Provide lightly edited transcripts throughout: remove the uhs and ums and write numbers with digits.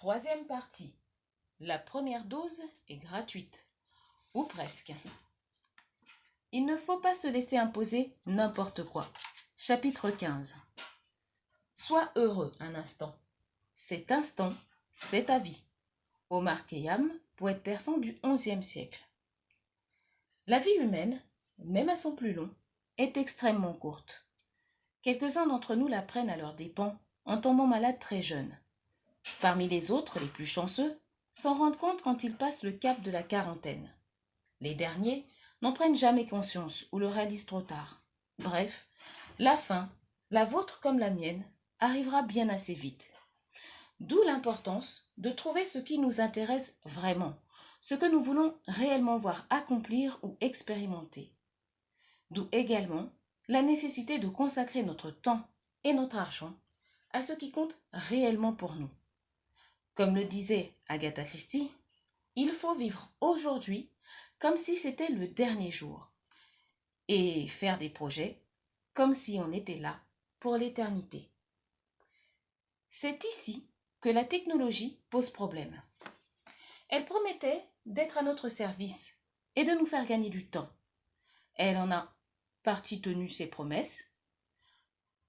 Troisième partie. La première dose est gratuite. Ou presque. Il ne faut pas se laisser imposer n'importe quoi. Chapitre 15. Sois heureux un instant. Cet instant, c'est ta vie. Omar Khayyam, poète persan du XIe siècle. La vie humaine, même à son plus long, est extrêmement courte. Quelques-uns d'entre nous la prennent à leurs dépens en tombant malades très jeunes. Parmi les autres, les plus chanceux, s'en rendent compte quand ils passent le cap de la quarantaine. Les derniers n'en prennent jamais conscience ou le réalisent trop tard. Bref, la fin, la vôtre comme la mienne, arrivera bien assez vite. D'où l'importance de trouver ce qui nous intéresse vraiment, ce que nous voulons réellement voir accomplir ou expérimenter. D'où également la nécessité de consacrer notre temps et notre argent à ce qui compte réellement pour nous. Comme le disait Agatha Christie, il faut vivre aujourd'hui comme si c'était le dernier jour et faire des projets comme si on était là pour l'éternité. C'est ici que la technologie pose problème. Elle promettait d'être à notre service et de nous faire gagner du temps. Elle en a partie tenu ses promesses.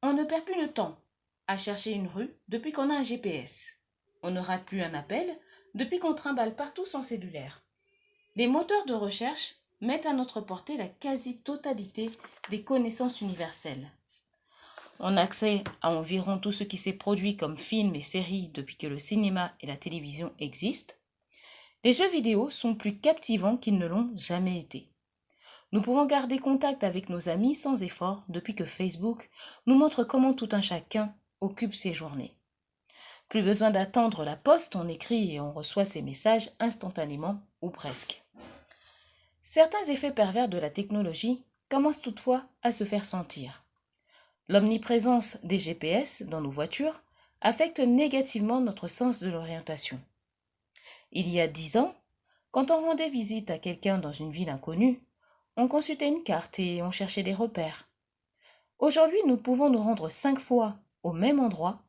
On ne perd plus de temps à chercher une rue depuis qu'on a un GPS. On ne rate plus un appel depuis qu'on trimballe partout son cellulaire. Les moteurs de recherche mettent à notre portée la quasi-totalité des connaissances universelles. On a accès à environ tout ce qui s'est produit comme films et séries depuis que le cinéma et la télévision existent. Les jeux vidéo sont plus captivants qu'ils ne l'ont jamais été. Nous pouvons garder contact avec nos amis sans effort depuis que Facebook nous montre comment tout un chacun occupe ses journées. Plus besoin d'attendre la poste, on écrit et on reçoit ses messages instantanément ou presque. Certains effets pervers de la technologie commencent toutefois à se faire sentir. L'omniprésence des GPS dans nos voitures affecte négativement notre sens de l'orientation. Il y a 10 ans, quand on rendait visite à quelqu'un dans une ville inconnue, on consultait une carte et on cherchait des repères. Aujourd'hui, nous pouvons nous rendre 5 fois au même endroit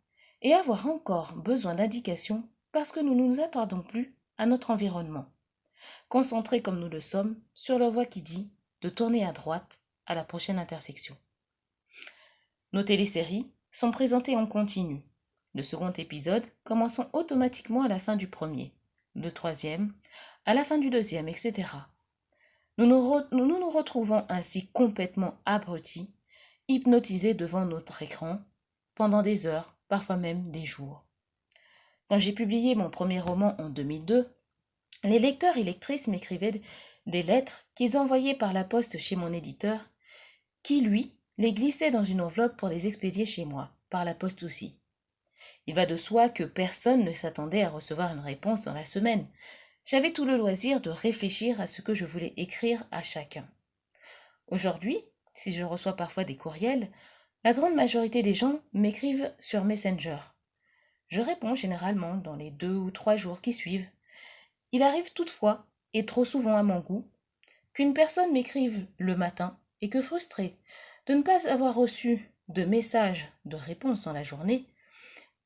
et avoir encore besoin d'indications parce que nous ne nous attardons plus à notre environnement, concentrés comme nous le sommes sur la voie qui dit de tourner à droite à la prochaine intersection. Nos téléséries sont présentées en continu. Le second épisode commençant automatiquement à la fin du premier, le troisième à la fin du deuxième, etc. Nous nous retrouvons ainsi complètement abrutis, hypnotisés devant notre écran pendant des heures, parfois même des jours. Quand j'ai publié mon premier roman en 2002, les lecteurs et lectrices m'écrivaient des lettres qu'ils envoyaient par la poste chez mon éditeur, qui, lui, les glissait dans une enveloppe pour les expédier chez moi, par la poste aussi. Il va de soi que personne ne s'attendait à recevoir une réponse dans la semaine. J'avais tout le loisir de réfléchir à ce que je voulais écrire à chacun. Aujourd'hui, si je reçois parfois des courriels, la grande majorité des gens m'écrivent sur Messenger. Je réponds généralement dans les 2 ou 3 jours qui suivent. Il arrive toutefois, et trop souvent à mon goût, qu'une personne m'écrive le matin et que frustrée de ne pas avoir reçu de message de réponse dans la journée,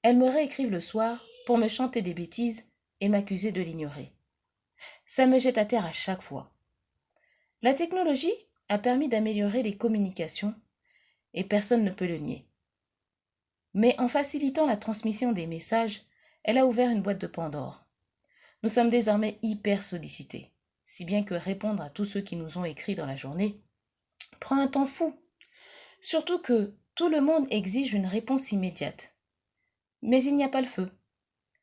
elle me réécrive le soir pour me chanter des bêtises et m'accuser de l'ignorer. Ça me jette à terre à chaque fois. La technologie a permis d'améliorer les communications et personne ne peut le nier. Mais en facilitant la transmission des messages, elle a ouvert une boîte de Pandore. Nous sommes désormais hyper sollicités, si bien que répondre à tous ceux qui nous ont écrit dans la journée prend un temps fou. Surtout que tout le monde exige une réponse immédiate. Mais il n'y a pas le feu.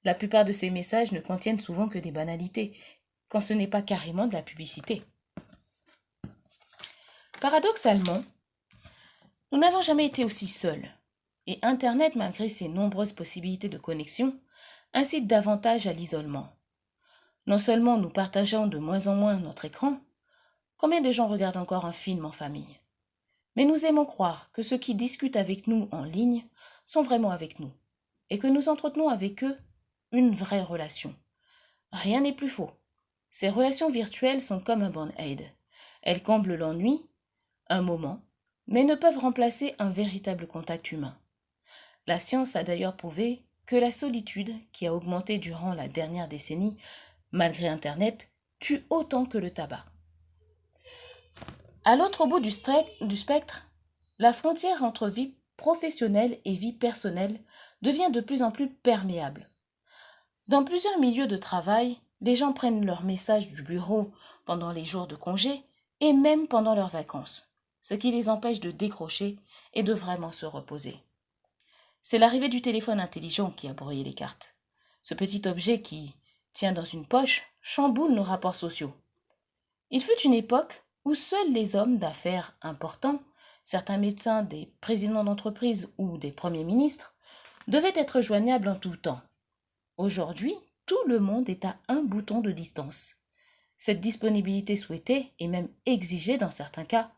La plupart de ces messages ne contiennent souvent que des banalités, quand ce n'est pas carrément de la publicité. Paradoxalement, nous n'avons jamais été aussi seuls, et Internet, malgré ses nombreuses possibilités de connexion, incite davantage à l'isolement. Non seulement nous partageons de moins en moins notre écran, combien de gens regardent encore un film en famille? Mais nous aimons croire que ceux qui discutent avec nous en ligne sont vraiment avec nous, et que nous entretenons avec eux une vraie relation. Rien n'est plus faux. Ces relations virtuelles sont comme un band-aid. Elles comblent l'ennui, un moment, mais ne peuvent remplacer un véritable contact humain. La science a d'ailleurs prouvé que la solitude, qui a augmenté durant la dernière décennie, malgré Internet, tue autant que le tabac. À l'autre bout du spectre, la frontière entre vie professionnelle et vie personnelle devient de plus en plus perméable. Dans plusieurs milieux de travail, les gens prennent leurs messages du bureau pendant les jours de congé et même pendant leurs vacances, ce qui les empêche de décrocher et de vraiment se reposer. C'est l'arrivée du téléphone intelligent qui a brouillé les cartes. Ce petit objet qui tient dans une poche chamboule nos rapports sociaux. Il fut une époque où seuls les hommes d'affaires importants, certains médecins, des présidents d'entreprise ou des premiers ministres, devaient être joignables en tout temps. Aujourd'hui, tout le monde est à un bouton de distance. Cette disponibilité souhaitée, et même exigée dans certains cas,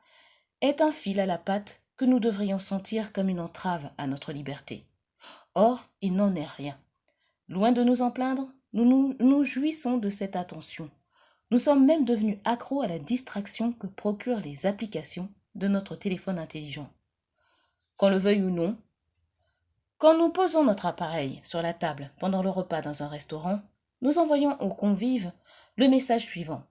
est un fil à la patte que nous devrions sentir comme une entrave à notre liberté. Or, il n'en est rien. Loin de nous en plaindre, nous jouissons de cette attention. Nous sommes même devenus accros à la distraction que procurent les applications de notre téléphone intelligent. Qu'on le veuille ou non, quand nous posons notre appareil sur la table pendant le repas dans un restaurant, nous envoyons aux convives le message suivant.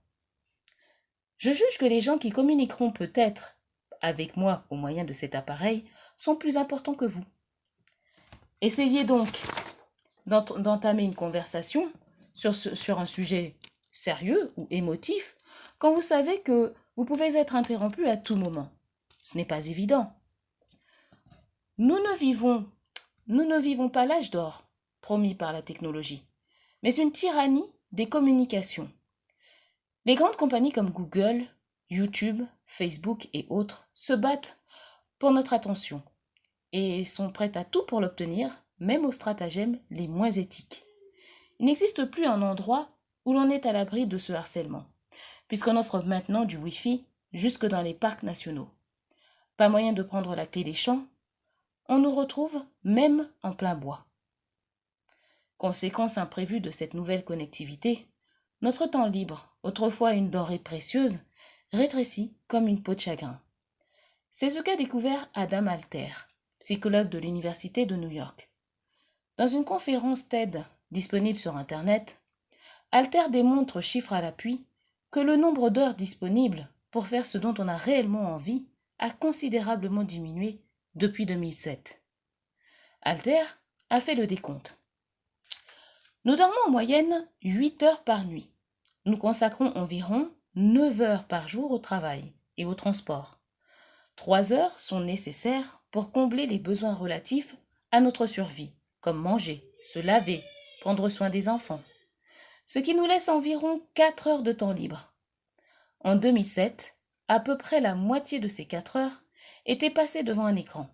Je juge que les gens qui communiqueront peut-être avec moi au moyen de cet appareil sont plus importants que vous. Essayez donc d'entamer une conversation sur un sujet sérieux ou émotif quand vous savez que vous pouvez être interrompu à tout moment. Ce n'est pas évident. Nous ne vivons pas l'âge d'or promis par la technologie, mais une tyrannie des communications. Les grandes compagnies comme Google, YouTube, Facebook et autres se battent pour notre attention et sont prêtes à tout pour l'obtenir, même aux stratagèmes les moins éthiques. Il n'existe plus un endroit où l'on est à l'abri de ce harcèlement, puisqu'on offre maintenant du Wi-Fi jusque dans les parcs nationaux. Pas moyen de prendre la clé des champs, on nous retrouve même en plein bois. Conséquence imprévue de cette nouvelle connectivité, notre temps libre, autrefois une denrée précieuse, rétrécit comme une peau de chagrin. C'est ce qu'a découvert Adam Alter, psychologue de l'Université de New York. Dans une conférence TED disponible sur Internet, Alter démontre, chiffre à l'appui, que le nombre d'heures disponibles pour faire ce dont on a réellement envie a considérablement diminué depuis 2007. Alter a fait le décompte. Nous dormons en moyenne 8 heures par nuit. Nous consacrons environ 9 heures par jour au travail et au transport. 3 heures sont nécessaires pour combler les besoins relatifs à notre survie, comme manger, se laver, prendre soin des enfants. Ce qui nous laisse environ 4 heures de temps libre. En 2007, à peu près la moitié de ces 4 heures étaient passées devant un écran.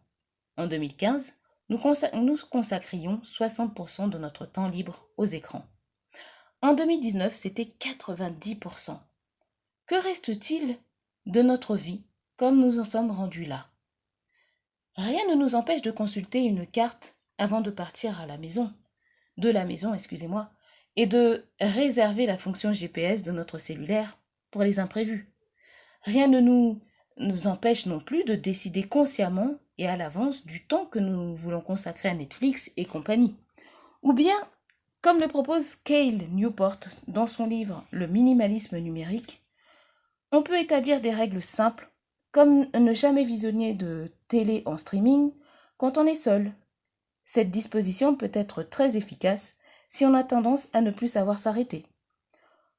En 2015, nous consacrions 60% de notre temps libre aux écrans. En 2019, c'était 90%. Que reste-t-il de notre vie comme nous en sommes rendus là? Rien ne nous empêche de consulter une carte avant de partir de la maison, et de réserver la fonction GPS de notre cellulaire pour les imprévus. Rien ne nous empêche non plus de décider consciemment et à l'avance du temps que nous voulons consacrer à Netflix et compagnie. Ou bien, comme le propose Cal Newport dans son livre Le minimalisme numérique, on peut établir des règles simples comme ne jamais visionner de télé en streaming quand on est seul. Cette disposition peut être très efficace si on a tendance à ne plus savoir s'arrêter.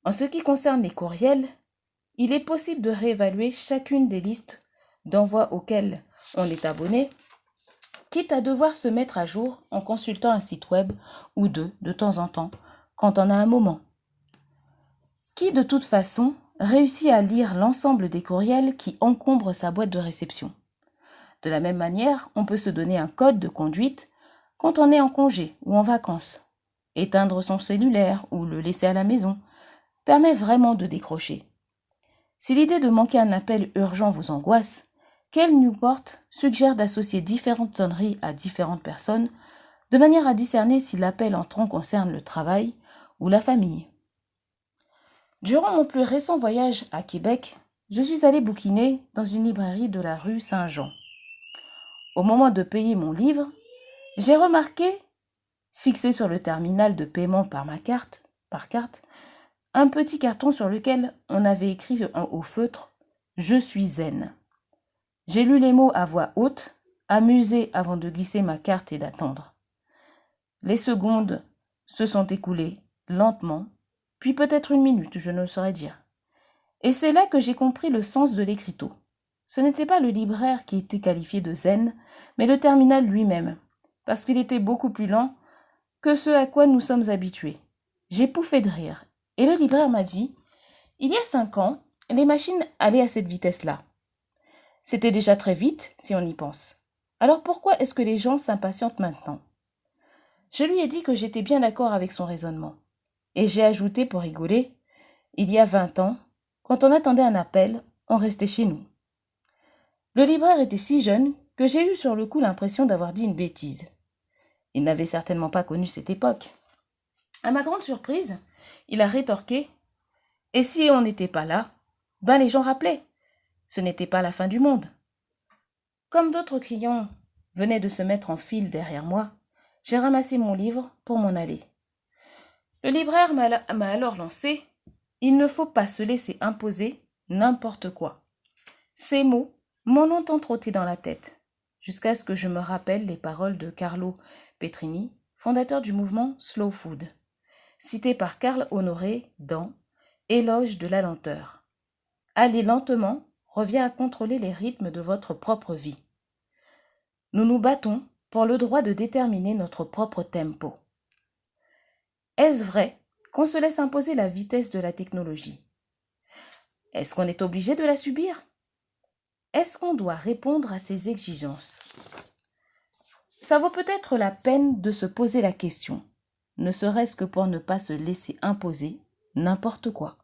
En ce qui concerne les courriels, il est possible de réévaluer chacune des listes d'envois auxquelles on est abonné, quitte à devoir se mettre à jour en consultant un site web ou deux de temps en temps, quand on a un moment. Qui, de toute façon, réussit à lire l'ensemble des courriels qui encombrent sa boîte de réception? De la même manière, on peut se donner un code de conduite quand on est en congé ou en vacances. Éteindre son cellulaire ou le laisser à la maison permet vraiment de décrocher. Si l'idée de manquer un appel urgent vous angoisse, Cal Newport suggère d'associer différentes sonneries à différentes personnes de manière à discerner si l'appel entrant concerne le travail ou la famille. Durant mon plus récent voyage à Québec, je suis allée bouquiner dans une librairie de la rue Saint-Jean. Au moment de payer mon livre, j'ai remarqué fixé sur le terminal de paiement par carte, un petit carton sur lequel on avait écrit au feutre « Je suis zen ». J'ai lu les mots à voix haute, amusé avant de glisser ma carte et d'attendre. Les secondes se sont écoulées lentement, puis peut-être une minute, je ne saurais dire. Et c'est là que j'ai compris le sens de l'écriteau. Ce n'était pas le libraire qui était qualifié de zen, mais le terminal lui-même, parce qu'il était beaucoup plus lent que ce à quoi nous sommes habitués. J'ai pouffé de rire, et le libraire m'a dit « Il y a 5 ans, les machines allaient à cette vitesse-là. C'était déjà très vite, si on y pense. Alors pourquoi est-ce que les gens s'impatientent maintenant ?» Je lui ai dit que j'étais bien d'accord avec son raisonnement. Et j'ai ajouté pour rigoler « Il y a 20 ans, quand on attendait un appel, on restait chez nous. » Le libraire était si jeune que j'ai eu sur le coup l'impression d'avoir dit une bêtise. Il n'avait certainement pas connu cette époque. À ma grande surprise, il a rétorqué « Et si on n'était pas là, ben les gens rappelaient. Ce n'était pas la fin du monde. » Comme d'autres clients venaient de se mettre en file derrière moi, j'ai ramassé mon livre pour m'en aller. Le libraire m'a alors lancé « Il ne faut pas se laisser imposer n'importe quoi. » Ces mots m'en ont trotté dans la tête, jusqu'à ce que je me rappelle les paroles de Carlo Petrini, fondateur du mouvement Slow Food, cité par Karl Honoré dans Éloge de la lenteur. Aller lentement revient à contrôler les rythmes de votre propre vie. Nous nous battons pour le droit de déterminer notre propre tempo. Est-ce vrai qu'on se laisse imposer la vitesse de la technologie? Est-ce qu'on est obligé de la subir? Est-ce qu'on doit répondre à ses exigences? Ça vaut peut-être la peine de se poser la question, ne serait-ce que pour ne pas se laisser imposer n'importe quoi.